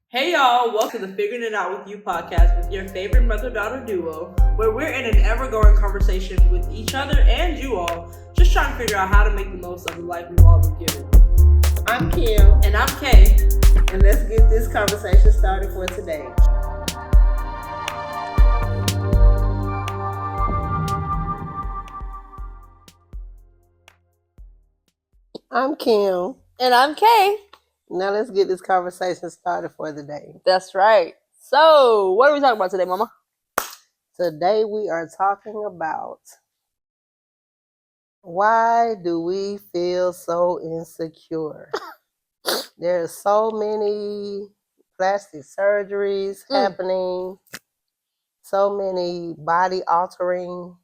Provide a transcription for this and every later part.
Hey y'all, welcome to the Figuring It Out With You podcast with your favorite mother-daughter duo, where we're in an ever-growing conversation with each other and you all, just trying to figure out how to make the most of the life we've all been given. I'm Kim. And I'm Kay. And let's get this conversation started for today. I'm Kim. And I'm Kay. Now let's get this conversation started for the day. That's right. So, what are we talking about today, Mama? Today we are talking about why do we feel so insecure? There are so many plastic surgeries happening, so many body altering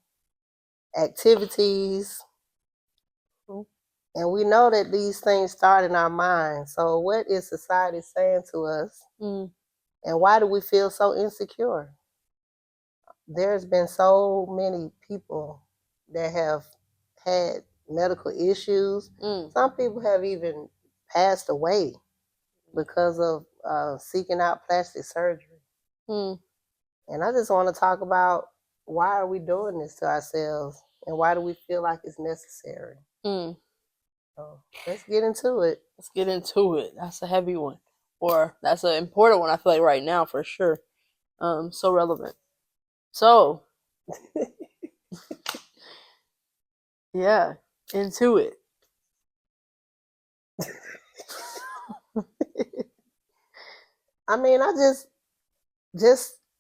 activities. And we know that these things start in our minds. So what is society saying to us? And why do we feel so insecure? There's been so many people that have had medical issues. Some people have even passed away because of seeking out plastic surgery. And I just want to talk about why are we doing this to ourselves and why do we feel like it's necessary? So let's get into it. Let's get into it. That's a heavy one. Or that's an important one, I feel like, right now, for sure. So relevant. So, yeah, into it. I mean,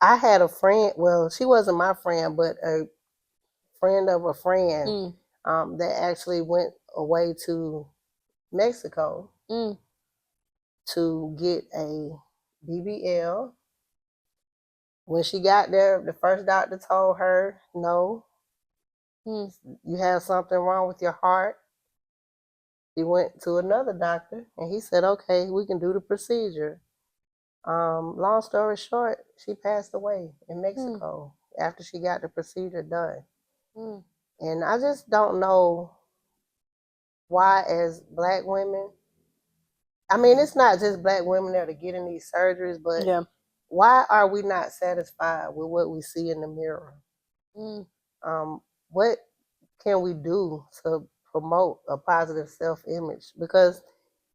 I had a friend, well, she wasn't my friend, but a friend of a friend that actually went away to Mexico to get a BBL. When she got there, the first doctor told her, no, you have something wrong with your heart. She went to another doctor and he said, okay, we can do the procedure. Long story short, she passed away in Mexico after she got the procedure done. And I just don't know why, as Black women, I mean, it's not just Black women that are getting these surgeries, but why are we not satisfied with what we see in the mirror? What can we do to promote a positive self-image? Because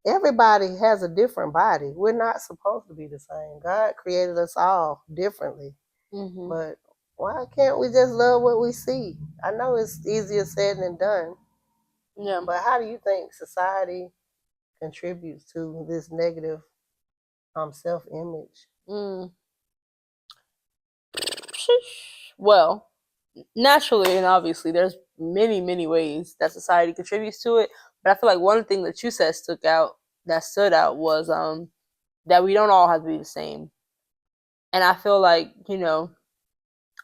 everybody has a different body. We're not supposed to be the same. God created us all differently. But why can't we just love what we see? I know it's easier said than done. Yeah. But how do you think society contributes to this negative self-image? Well, naturally and obviously, there's many ways that society contributes to it. But I feel like one thing that you said stood out was that we don't all have to be the same. And I feel like,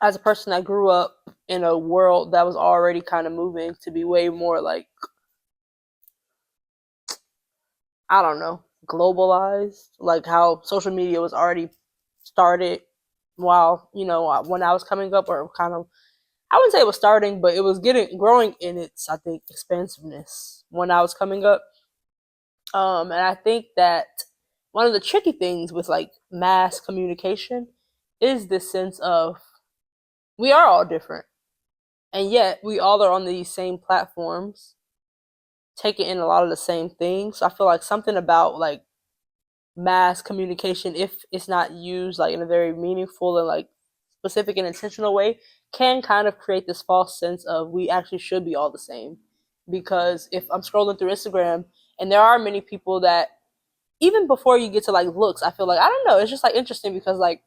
as a person that grew up in a world that was already kind of moving to be way more like, I don't know, globalized, like how social media was already started while, when I was coming up, or kind of, I wouldn't say it was starting, but it was growing in its, I think, expansiveness when I was coming up. And I think that one of the tricky things with like mass communication is this sense of we are all different, and yet we all are on these same platforms, taking in a lot of the same things. So I feel like something about like mass communication, if it's not used like in a very meaningful and like specific and intentional way, can kind of create this false sense of we actually should be all the same. Because if I'm scrolling through Instagram and there are many people that, even before you get to like looks, I feel like, I don't know, it's just like interesting because like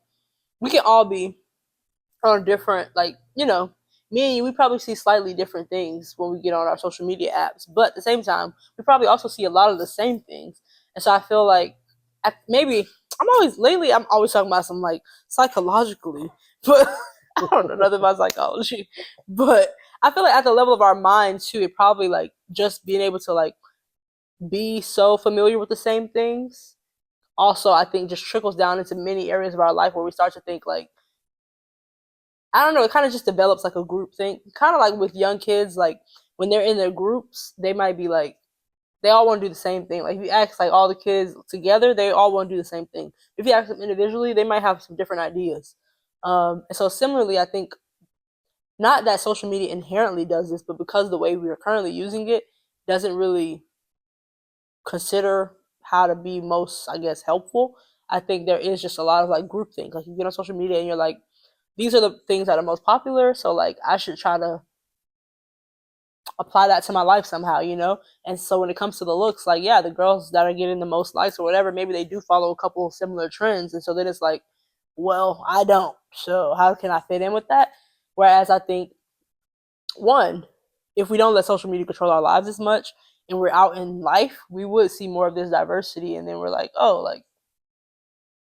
we can all be on different, like, me and you, we probably see slightly different things when we get on our social media apps, but at the same time, we probably also see a lot of the same things. And so I feel like maybe I'm always talking about some like psychologically, but I don't know nothing about psychology. But I feel like at the level of our mind too, it probably like just being able to like be so familiar with the same things. Also, I think just trickles down into many areas of our life where we start to think like, I don't know, it kind of just develops like a group thing. Kind of like with young kids, like when they're in their groups, they might be like, they all want to do the same thing. Like if you ask like all the kids together, they all want to do the same thing. If you ask them individually, they might have some different ideas. And so similarly, I think not that social media inherently does this, but because the way we are currently using it doesn't really consider how to be most, I guess, helpful. I think there is just a lot of like groupthink. Like you get on social media and you're like, these are the things that are most popular, so like I should try to apply that to my life somehow, you know? And so when it comes to the looks, like, yeah, the girls that are getting the most likes or whatever, maybe they do follow a couple of similar trends. And so then it's like, well, I don't. So how can I fit in with that? Whereas I think, one, if we don't let social media control our lives as much and we're out in life, we would see more of this diversity. And then we're like, oh, like,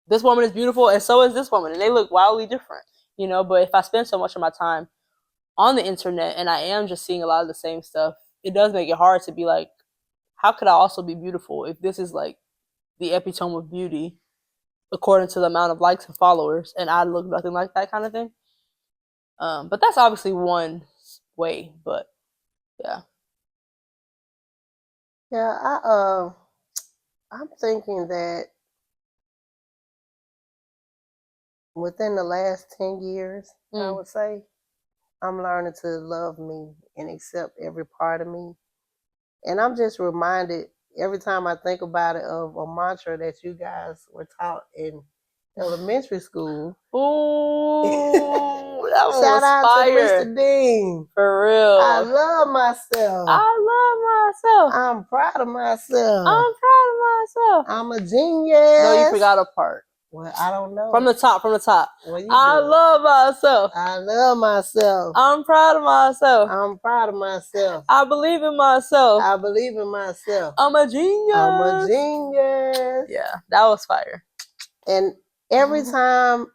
this woman is beautiful and so is this woman. And they look wildly different, you know? But if I spend so much of my time on the internet and I am just seeing a lot of the same stuff, it does make it hard to be like, how could I also be beautiful if this is like the epitome of beauty according to the amount of likes and followers and I look nothing like that kind of thing. But that's obviously one way, but yeah. Yeah, I'm thinking that within the last 10 years, I would say, I'm learning to love me and accept every part of me. And I'm just reminded every time I think about it of a mantra that you guys were taught in elementary school. Ooh, that one Shout was out fire. to Mr. Dean. For real. I love myself. I love myself. I'm proud of myself. I'm proud of myself. I'm a genius. No, you forgot a part. Well, I don't know. From the top. Well, I love myself. I love myself. I'm proud of myself. I'm proud of myself. I believe in myself. I believe in myself. I'm a genius. I'm a genius. Yeah, that was fire. And every time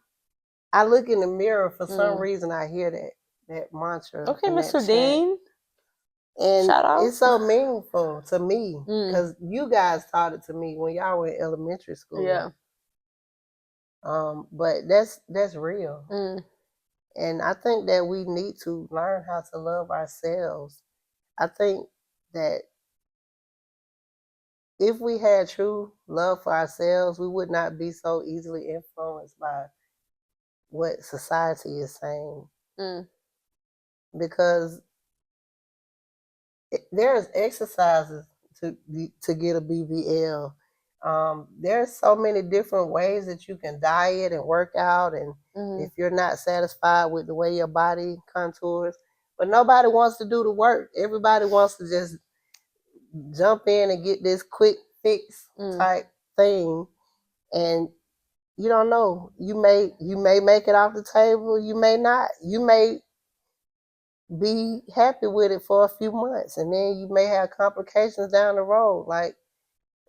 I look in the mirror, for some reason, I hear that mantra. Okay, Mr. Dean. And shout out. It's so meaningful to me because you guys taught it to me when y'all were in elementary school. Yeah. But that's real. And I think that we need to learn how to love ourselves. I think that if we had true love for ourselves, we would not be so easily influenced by what society is saying. Because there's exercises to get a BBL. There's so many different ways that you can diet and work out, and if you're not satisfied with the way your body contours, but nobody wants to do the work. Everybody wants to just jump in and get this quick fix type thing, and you don't know. You may make it off the table. You may not. You may be happy with it for a few months, and then you may have complications down the road. Like,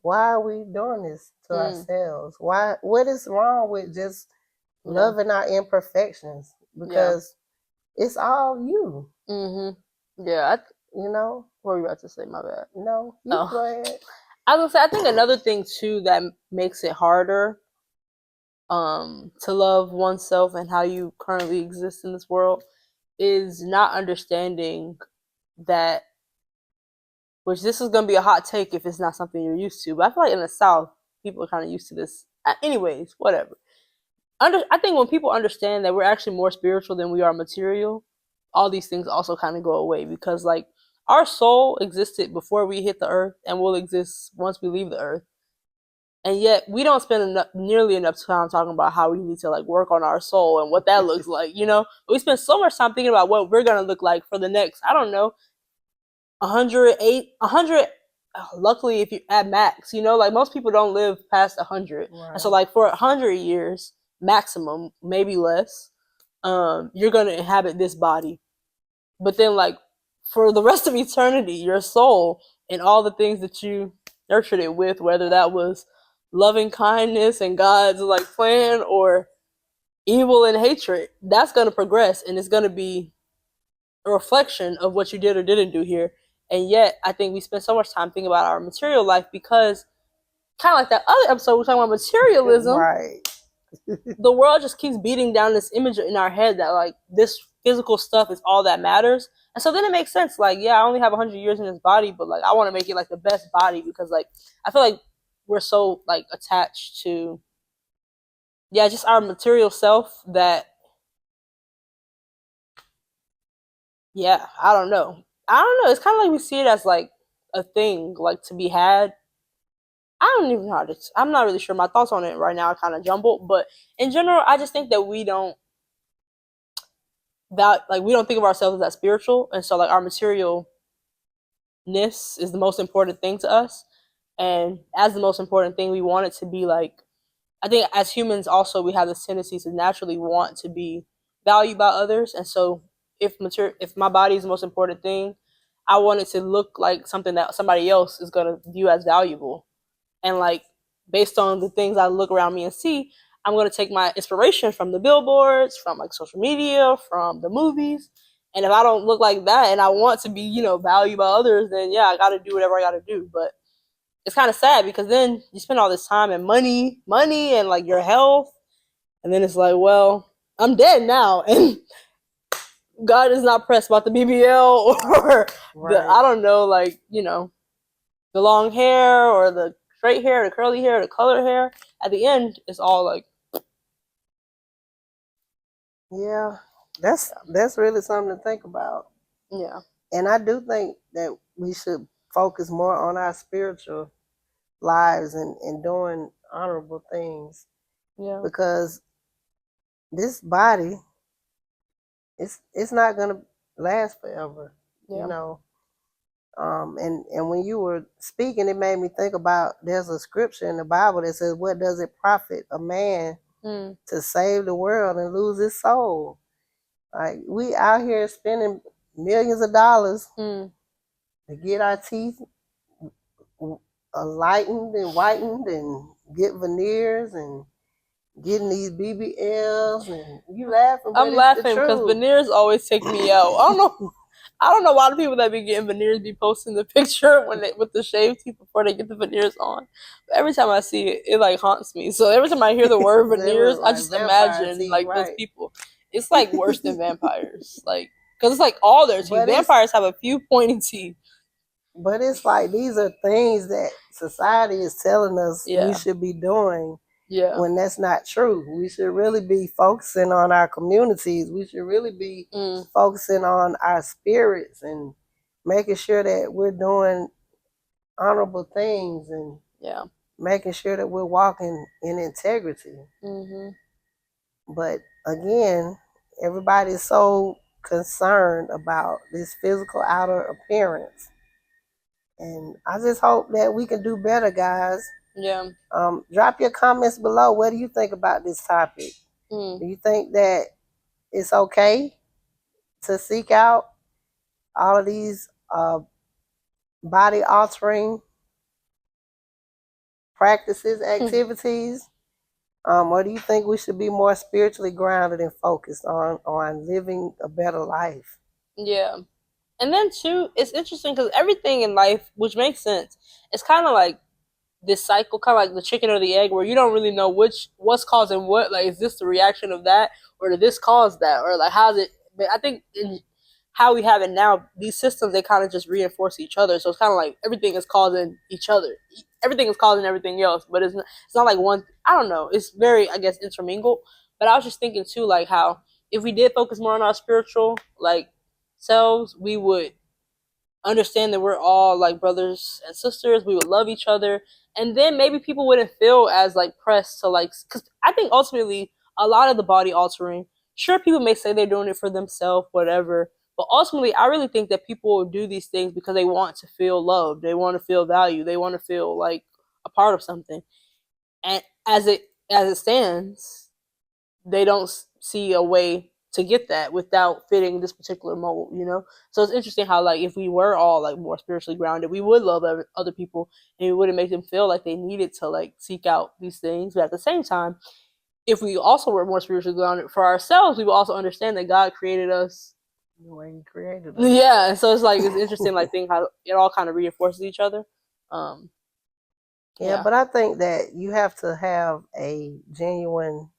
why are we doing this to ourselves? What is wrong with just loving our imperfections? Because it's all you. Yeah. You know? What were you about to say? My bad. No, you go ahead. I was gonna say, I think another thing too that makes it harder to love oneself and how you currently exist in this world is not understanding that, which this is going to be a hot take if it's not something you're used to, but I feel like in the South, people are kind of used to this. Anyways, whatever. I think when people understand that we're actually more spiritual than we are material, all these things also kind of go away, because like our soul existed before we hit the earth and will exist once we leave the earth. And yet we don't spend nearly enough time talking about how we need to like work on our soul and what that looks like, you know? We spend so much time thinking about what we're going to look like for the next, I don't know, 100, luckily if you at max, you know, like most people don't live past 100. Right. And so like for 100 years maximum, maybe less, you're going to inhabit this body. But then like for the rest of eternity, your soul and all the things that you nurtured it with, whether that was loving kindness and God's like plan or evil and hatred, that's going to progress, and it's going to be a reflection of what you did or didn't do here. And yet I think we spend so much time thinking about our material life because kind of like that other episode we're talking about materialism, right? The world just keeps beating down this image in our head that like this physical stuff is all that matters. And so then it makes sense. Like, yeah, I only have 100 years in this body, but like I want to make it like the best body because like I feel like we're so like attached to just our material self that I don't know. It's kind of like we see it as like a thing like to be had. I don't even know how to. I'm not really sure. My thoughts on it right now are kind of jumbled, but in general, I just think that we don't think of ourselves as that spiritual, and so like our materialness is the most important thing to us, and as the most important thing, we want it to be like. I think as humans, also we have this tendency to naturally want to be valued by others, and so if my body is the most important thing, I want it to look like something that somebody else is gonna view as valuable. And like based on the things I look around me and see, I'm going to take my inspiration from the billboards, from like social media, from the movies. And if I don't look like that and I want to be, valued by others, then I got to do whatever I got to do. But it's kind of sad because then you spend all this time and money and like your health. And then it's like, well, I'm dead now. And God is not pressed about the BBL or I don't know, like, the long hair or the straight hair, the curly hair, the colored hair. At the end, it's all like, that's really something to think about. Yeah. And I do think that we should focus more on our spiritual lives and doing honorable things. Yeah. Because this body, it's not gonna last forever. And when you were speaking, it made me think about there's a scripture in the Bible that says, "What does it profit a man to save the world and lose his soul?" Like we out here spending millions of dollars to get our teeth lightened and whitened and get veneers and getting these BBLs, and you laughing. But I'm laughing because veneers always take me out. I don't know why the people that be getting veneers be posting the picture with the shaved teeth before they get the veneers on. But every time I see it, it like haunts me. So every time I hear the word veneers, I just imagine teeth, like those people. It's like worse than vampires, like because it's like all their teeth. Vampires have a few pointy teeth. But it's like these are things that society is telling us we should be doing. Yeah. When that's not true. We should really be focusing on our communities. We should really be focusing on our spirits and making sure that we're doing honorable things and making sure that we're walking in integrity. But again, everybody's so concerned about this physical outer appearance. And I just hope that we can do better, guys. Yeah. Drop your comments below. What do you think about this topic? Do you think that it's okay to seek out all of these body altering practices, activities? Or do you think we should be more spiritually grounded and focused on living a better life? Yeah. And then too, it's interesting because everything in life, which makes sense, it's kind of like this cycle, kind of like the chicken or the egg, where you don't really know what's causing what. Like, is this the reaction of that, or did this cause that, or like how's it? But I think in how we have it now, these systems, they kind of just reinforce each other. So it's kind of like everything is causing each other. Everything is causing everything else, but it's not like one. I don't know. It's very, I guess, intermingled. But I was just thinking too, like how if we did focus more on our spiritual like selves, we would understand that we're all like brothers and sisters. We would love each other, and then maybe people wouldn't feel as like pressed to like, because I think ultimately a lot of the body altering, sure, people may say they're doing it for themselves, whatever, but ultimately I really think that people will do these things because they want to feel loved, they want to feel valued, they want to feel like a part of something. And as it stands, they don't see a way to get that without fitting this particular mold, So it's interesting how, like, if we were all like more spiritually grounded, we would love other people, and we wouldn't make them feel like they needed to like seek out these things. But at the same time, if we also were more spiritually grounded for ourselves, we would also understand that God created us the way He created us. Yeah, and so it's like it's interesting, like, thing how it all kind of reinforces each other. Yeah, but I think that you have to have a genuine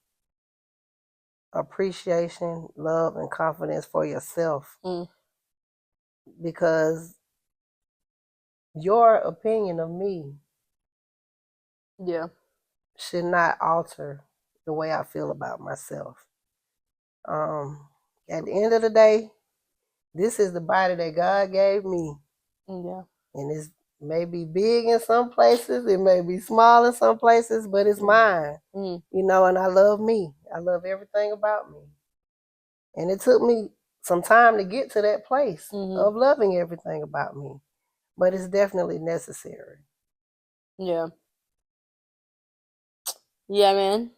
appreciation, love, and confidence for yourself because your opinion of me Yeah. should not alter the way I feel about myself. At the end of the day, this is the body that God gave me. Yeah. And it's maybe big in some places, it may be small in some places, but it's mine. Mm. You know, and I love me. I love everything about me. And it took me some time to get to that place of loving everything about me. But it's definitely necessary. Yeah. Yeah, man.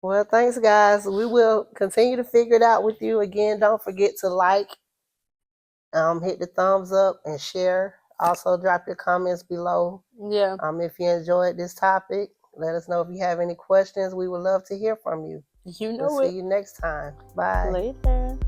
Well, thanks, guys. We will continue to figure it out with you. Again, don't forget to like, hit the thumbs up, and share. Also, drop your comments below. Yeah. If you enjoyed this topic, let us know if you have any questions. We would love to hear from you. You know We'll it. see you next time. Bye. Later.